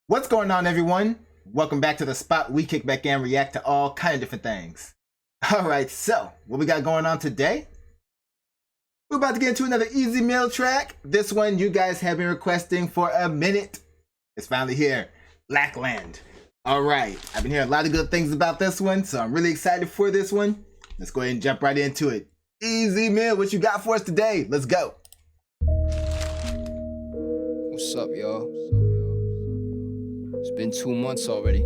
What's going on, everyone? Welcome back to the spot. We kick back and react to all kind of different things. Alright, so what we got going on today? We're about to get into another easy meal track. This one you guys have been requesting for a minute. It's finally here. Lackland. Alright, I've been hearing a lot of good things about this one, so I'm really excited for this one. Let's go ahead and jump right into it. Easy meal, what you got for us today? Let's go. What's up, y'all? It's been 2 months already.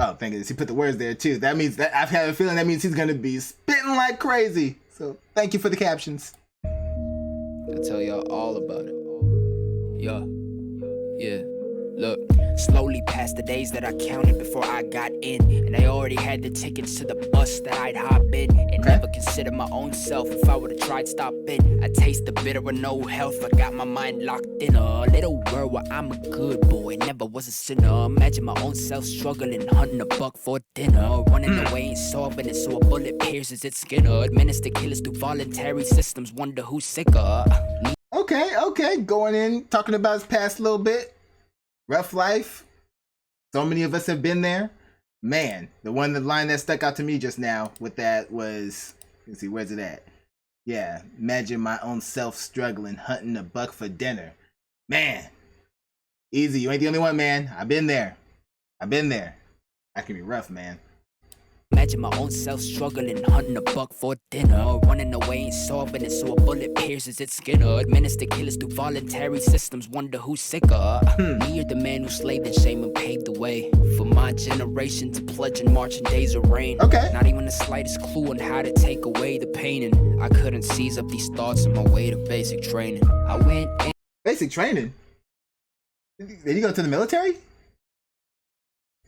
Oh, thank goodness. He put the words there too. That means that I've had a feeling that means he's gonna be spitting like crazy. So thank you for the captions. I'll tell y'all all about it. Yeah. Look, slowly passed the days that I counted before I got in, and I already had the tickets to the bus that I'd hop in, and never considered my own self if I would've tried stopping. I taste the bitter of no health, I got my mind locked in a little world where I'm a good boy, never was a sinner. Imagine my own self struggling, hunting a buck for dinner, running away and solving it so a bullet pierces its skin. Administer killers through voluntary systems, wonder who's sicker. Okay, going in, talking about his past a little bit. Rough life. So many of us have been there. Man, the line that stuck out to me just now with that was, let's see, where's it at? Yeah, imagine my own self struggling, hunting a buck for dinner. Man, easy, you ain't the only one, man. I've been there. That can be rough, man. Imagine my own self struggling, hunting a buck for dinner, running away and solving it so a bullet pierces its skin. Administer killers through voluntary systems, wonder who's sicker. Me or the man who slaved in shame and paved the way for my generation to pledge in marching days of rain. Okay. Not even the slightest clue on how to take away the pain, and I couldn't seize up these thoughts on my way to basic training. I went in. Basic training? Did he go to the military?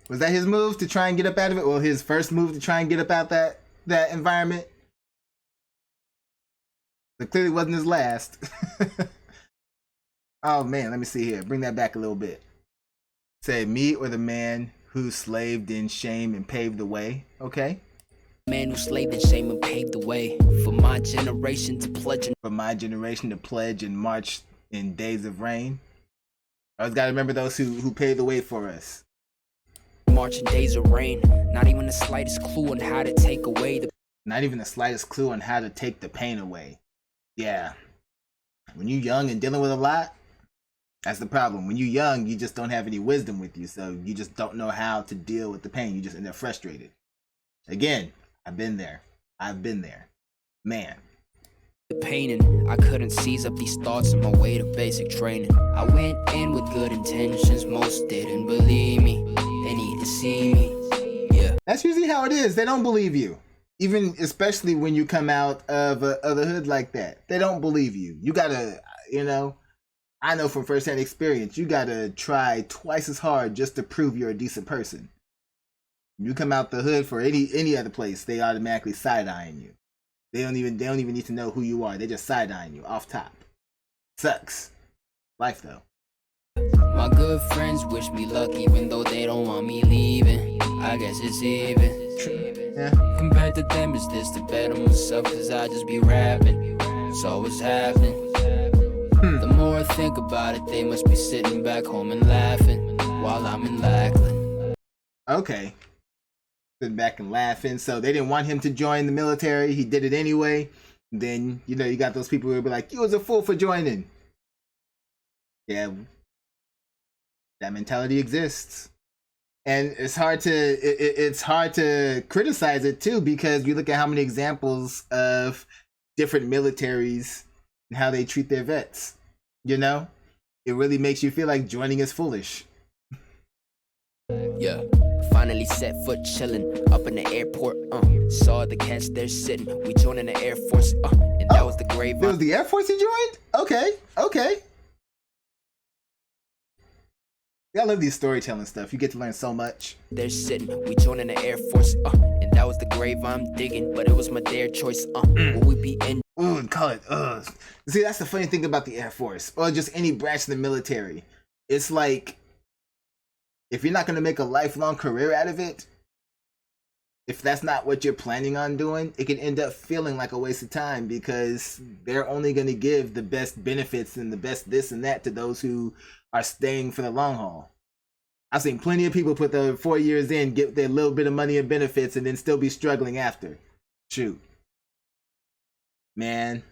Was that his move to try and get up out of it? Well, his first move to try and get up out that environment? It clearly wasn't his last. Oh man, let me see here. Bring that back a little bit. Say, me or the man who slaved in shame and paved the way. Okay. Man who slaved in shame and paved the way for my generation to pledge. For my generation to pledge and march in days of rain. I always gotta remember those who paved the way for us. Marching days of rain, not even the slightest clue on how to take away the pain away. Yeah. When you're young and dealing with a lot, that's the problem. When you're young, you just don't have any wisdom with you, so you just don't know how to deal with the pain. You just end up frustrated. Again, I've been there. Man. The pain, and I couldn't seize up these thoughts on my way to basic training. I went in with good intentions, most didn't believe me. They need to see me. Yeah. That's usually how it is. They don't believe you. Even especially when you come out of the hood like that. They don't believe you. You gotta, I know from firsthand experience, you gotta try twice as hard just to prove you're a decent person. You come out the hood for any other place, they automatically side-eyeing you. They don't even need to know who you are. They just side-eyeing you off top. Sucks. Life though. My good friends wish me luck even though they don't want me leaving. I guess it's even. Yeah. Compared to them, is this to better myself? Cause I just be rapping. So it's happening. The more I think about it, they must be sitting back home and laughing while I'm in Lackland. Okay. Sitting back and laughing. So they didn't want him to join the military. He did it anyway. Then, you got those people who will be like, you was a fool for joining. Yeah. That mentality exists. And it's hard to criticize it too, because you look at how many examples of different militaries and how they treat their vets. It really makes you feel like joining is foolish. Yeah. Finally set foot chillin' up in the airport, saw the cats there sitting, we joining the Air Force, and that was the grave. It was the Air Force you joined? Okay. Yeah, I love these storytelling stuff. You get to learn so much. They're sitting, we joining the Air Force, and that was the grave I'm digging, but it was my dare choice, will we be in? Ooh, call it, See, that's the funny thing about the Air Force, or just any branch of the military. It's like, if you're not going to make a lifelong career out of it, if that's not what you're planning on doing, it can end up feeling like a waste of time, because they're only going to give the best benefits and the best this and that to those who are staying for the long haul. I've seen plenty of people put the 4 years in, get their little bit of money and benefits, and then still be struggling after. Shoot. Man.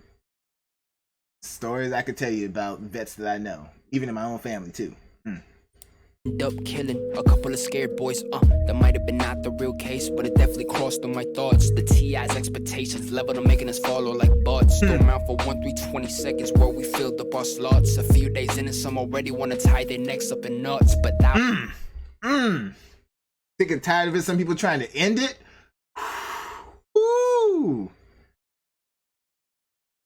Stories I could tell you about vets that I know. Even in my own family, too. End up killing a couple of scared boys. That might have been not the real case, but it definitely crossed on my thoughts. The TI's expectations leveled on making us follow like butts. Storm out for 1-3-20 seconds where we filled up our slots. A few days in and some already want to tie their necks up in knots, but that Sick and tired of it. Some people trying to end it. Woo!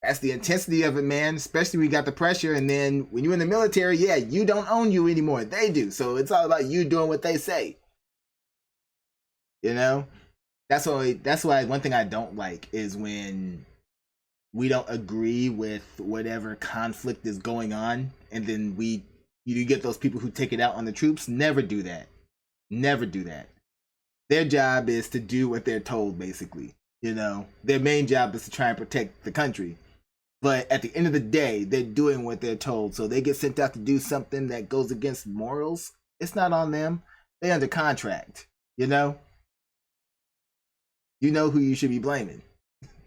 That's the intensity of it, man. Especially when you got the pressure, and then when you're in the military, yeah, you don't own you anymore. They do. So it's all about you doing what they say. You know? That's why one thing I don't like is when we don't agree with whatever conflict is going on, and then you get those people who take it out on the troops. Never do that. Never do that. Their job is to do what they're told, basically. You know? Their main job is to try and protect the country. But at the end of the day, they're doing what they're told. So they get sent out to do something that goes against morals. It's not on them. They're under contract. You know? You know who you should be blaming.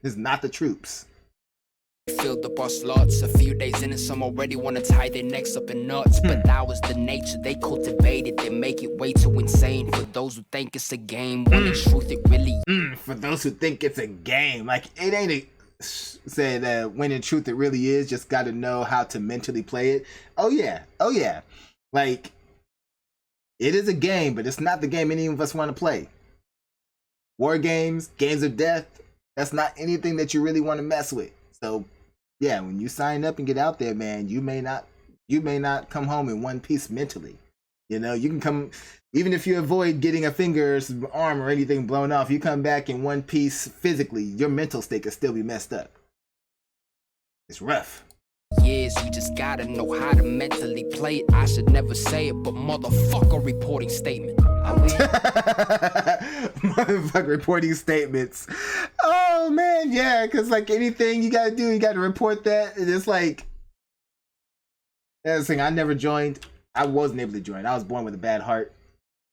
It's not the troops. filled up our slots. A few days in and some already want to tie their necks up in knots. But that was the nature they cultivated. They make it way too insane for those who think it's a game. When in truth it really For those who think it's a game. Like, it ain't a... Say that when in truth it really is, just got to know how to mentally play it. Oh yeah, like, it is a game, but it's not the game any of us want to play. War games, games of death, that's not anything that you really want to mess with. So yeah, when you sign up and get out there, man, you may not come home in one piece mentally. You know, you can come, even if you avoid getting a finger or arm or anything blown off, you come back in one piece physically, your mental state could still be messed up. It's rough. years, you just gotta know how to mentally play it. I should never say it, but motherfucker reporting statement. Motherfucker reporting statements. Oh man, yeah, because like anything you gotta do, you gotta report that. And it's like, that's the thing, I never joined. I wasn't able to join. I was born with a bad heart.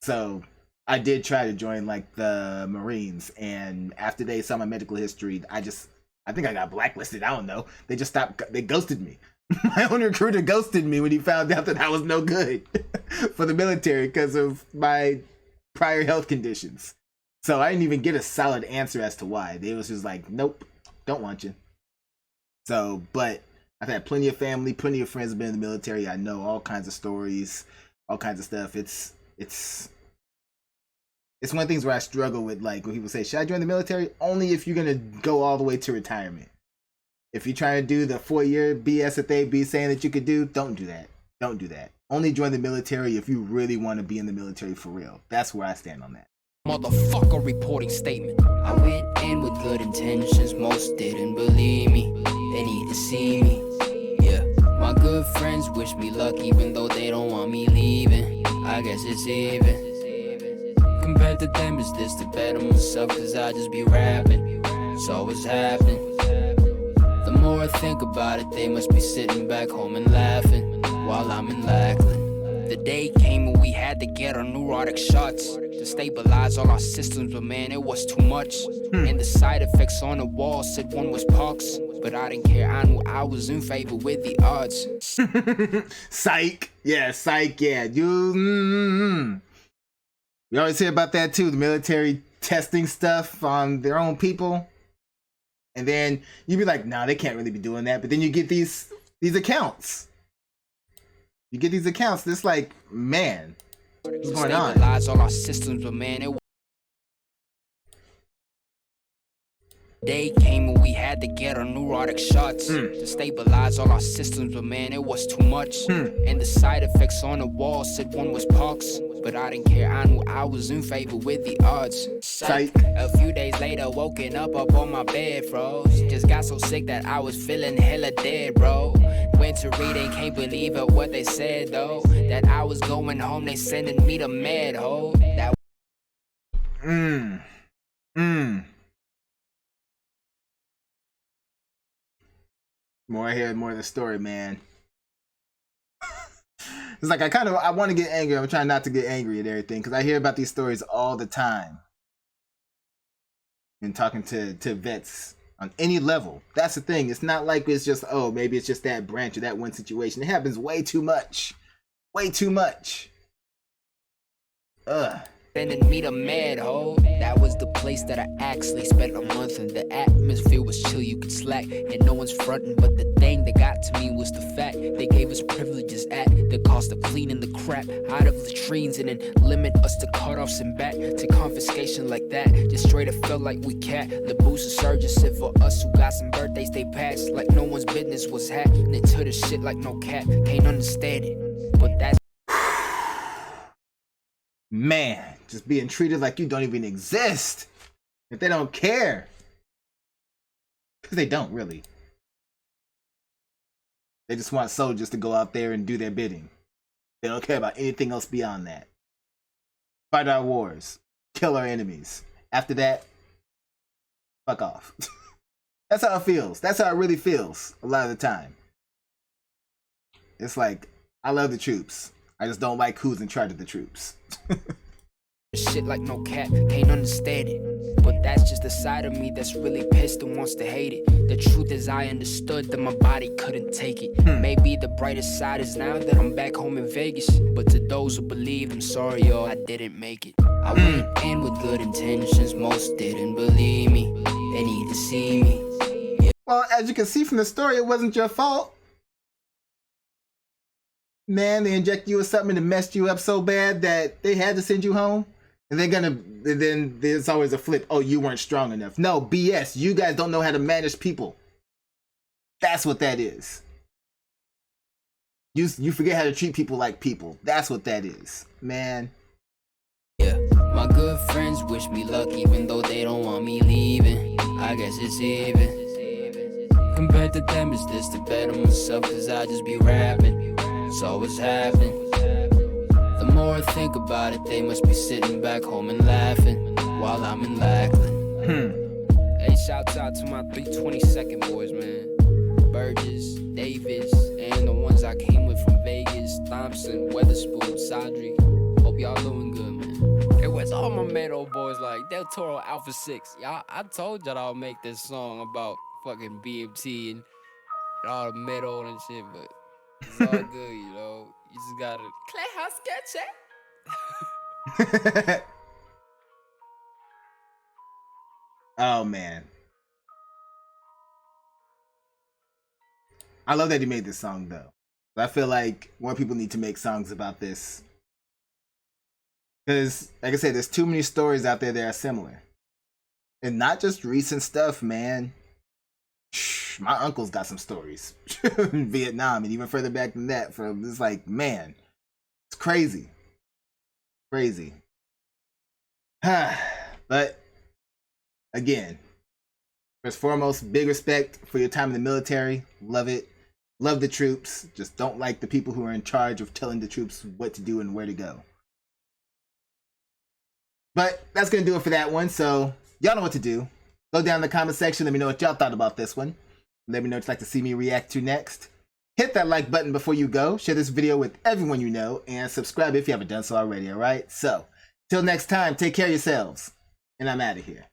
So I did try to join like the Marines, and after they saw my medical history, I think I got blacklisted. I don't know. They just they ghosted me. My own recruiter ghosted me when he found out that I was no good for the military because of my prior health conditions. So I didn't even get a solid answer as to why. They was just like, nope, don't want you. So, but I've had plenty of family, plenty of friends have been in the military. I know all kinds of stories, all kinds of stuff. It's one of the things where I struggle with, like, when people say, should I join the military? Only if you're going to go all the way to retirement. If you're trying to do the 4-year BS that they be saying that you could do, don't do that. Don't do that. Only join the military if you really want to be in the military for real. That's where I stand on that. Motherfucker reporting statement. I went in with good intentions, most didn't believe me. They need to see me. Yeah, my good friends wish me luck even though they don't want me leaving. I guess it's even. Compared to them, is this the better myself? Cause I just be rapping. So what's happening? The more I think about it, they must be sitting back home and laughing while I'm in Lackland. The day came when we had to get our neurotic shots to stabilize all our systems, but man, it was too much. And the side effects on the wall said one was pox, but I didn't care. I knew I was in favor with the odds. Psych. Yeah, psych. Yeah. We always hear about that too, the military testing stuff on their own people. And then you'd be like, nah, they can't really be doing that. But then you get these accounts. You get these accounts, it's like, man, what's going on? Stabilize all our systems, but man, it day came when we had to get our neurotic shots to stabilize all our systems, but man, it was too much. And the side effects on the wall said one was pox, but I didn't care. I knew I was in favor with the odds. Psych. A few days later, woken up on my bed, froze. Just got so sick that I was feeling hella dead, bro. Went to read and can't believe it what they said though. That I was going home, they sending me to med ho. That More I hear, more of the story, man. It's like I want to get angry. I'm trying not to get angry at everything because I hear about these stories all the time. And talking to vets on any level. That's the thing. It's not like it's just, oh, maybe it's just that branch or that one situation. It happens way too much. Way too much. Ugh. And meet a mad hoe. That was the place that I actually spent a month, and the atmosphere was chill, you could slack, and no one's frontin'. But the thing that got to me was the fact they gave us privileges at the cost of cleaning the crap out of latrines, and then limit us to cutoffs and back to confiscation like that. Just straight up felt like we cat. The boost of surges sit for us who got some birthdays they passed like no one's business was happening to the shit like no cap. Can't understand it, but that's man, just being treated like you don't even exist. If they don't care. Because they don't really. They just want soldiers to go out there and do their bidding. They don't care about anything else beyond that. Fight our wars. Kill our enemies. After that, fuck off. That's how it feels. That's how it really feels a lot of the time. It's like, I love the troops. I just don't like who's in charge of the troops. shit like no cap, can't understand it. But that's just the side of me that's really pissed and wants to hate it. The truth is I understood that my body couldn't take it. Maybe the brightest side is now that I'm back home in Vegas. But to those who believe, I'm sorry y'all, I didn't make it. I went in with good intentions, most didn't believe me. They need to see me. Well, as you can see from the story, it wasn't your fault. Man, they inject you with something that messed you up so bad that they had to send you home. And then there's always a flip. Oh, you weren't strong enough. No, BS. You guys don't know how to manage people. That's what that is. You forget how to treat people like people. That's what that is, man. Yeah, my good friends wish me luck even though they don't want me leaving. I guess it's even. Compared to them, is this the better myself? Cause I just be rapping. So what's happening? The more I think about it, they must be sitting back home and laughing while I'm in Lackland. Hey, shouts out to my 322nd boys, man. Burgess, Davis, and the ones I came with from Vegas, Thompson, Weatherspoon, Sadri. Hope y'all doing good, man. Hey, where's all my Meadow boys like Del Toro Alpha 6? Y'all, I told y'all I'll make this song about fucking BMT and all the metal and shit, but it's all good, you know. You just gotta clear house sketch. Oh man, I love that he made this song though. I feel like more people need to make songs about this because, like I said, there's too many stories out there that are similar, and not just recent stuff, man. My uncle's got some stories in Vietnam and even further back than that. From it's like, man, it's crazy. But again, first foremost, big respect for your time in the military. Love it. Love the troops. Just don't like the people who are in charge of telling the troops what to do and where to go. But that's going to do it for that one. So y'all know what to do. Go down in the comment section. Let me know what y'all thought about this one. Let me know what you'd like to see me react to next. Hit that like button before you go. Share this video with everyone you know. And subscribe if you haven't done so already, alright? So, till next time, take care of yourselves. And I'm out of here.